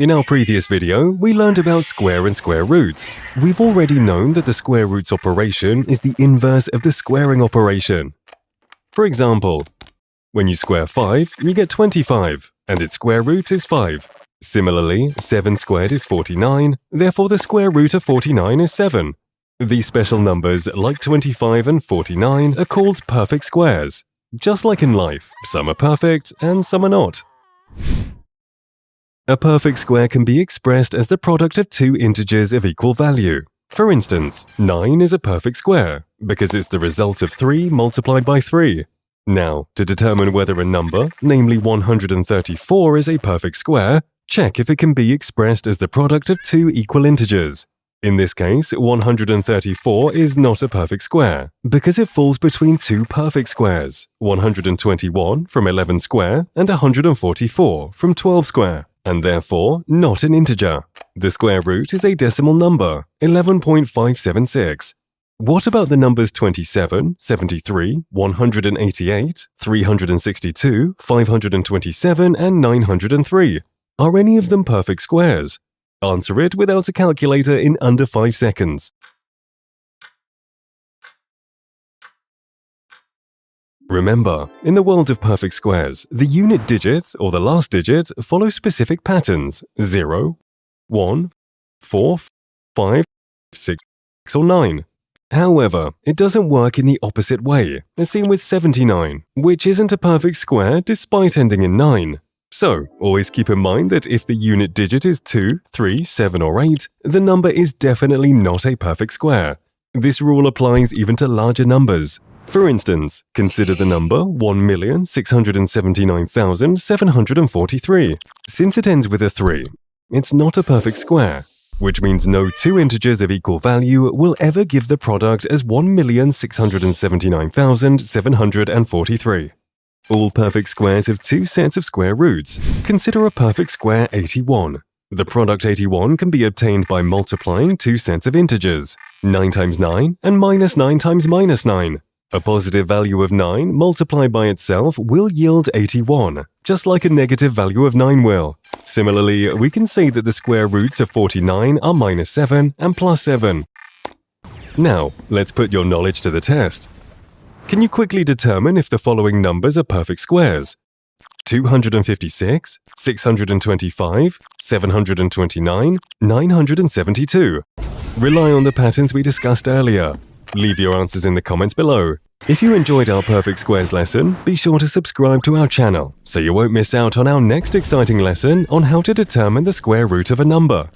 In our previous video, we learned about square and square roots. We've already known that the square roots operation is the inverse of the squaring operation. For example, when you square 5, you get 25, and its square root is 5. Similarly, 7 squared is 49, therefore the square root of 49 is 7. These special numbers, like 25 and 49, are called perfect squares. Just like in life, some are perfect and some are not. A perfect square can be expressed as the product of two integers of equal value. For instance, 9 is a perfect square, because it's the result of 3 multiplied by 3. Now, to determine whether a number, namely 134, is a perfect square, check if it can be expressed as the product of two equal integers. In this case, 134 is not a perfect square, because it falls between two perfect squares, 121 from 11 square and 144 from 12 square, and therefore not an integer. The square root is a decimal number, 11.576. What about the numbers 27, 73, 188, 362, 527, and 903? Are any of them perfect squares? Answer it without a calculator in under 5 seconds. Remember, in the world of perfect squares, the unit digit or the last digit follows specific patterns: 0, 1, 4, 5, 6, or 9. However, it doesn't work in the opposite way, as seen with 79, which isn't a perfect square despite ending in 9. So, always keep in mind that if the unit digit is 2, 3, 7, or 8, the number is definitely not a perfect square. This rule applies even to larger numbers. For instance, consider the number 1,679,743. Since it ends with a 3, it's not a perfect square, which means no two integers of equal value will ever give the product as 1,679,743. All perfect squares have two sets of square roots. Consider a perfect square 81. The product 81 can be obtained by multiplying two sets of integers, 9 times 9 and minus 9 times minus 9. A positive value of 9 multiplied by itself will yield 81, just like a negative value of 9 will. Similarly, we can say that the square roots of 49 are minus 7 and plus 7. Now, let's put your knowledge to the test. Can you quickly determine if the following numbers are perfect squares? 256, 625, 729, 972. Rely on the patterns we discussed earlier. Leave your answers in the comments below. If you enjoyed our perfect squares lesson, be sure to subscribe to our channel so you won't miss out on our next exciting lesson on how to determine the square root of a number.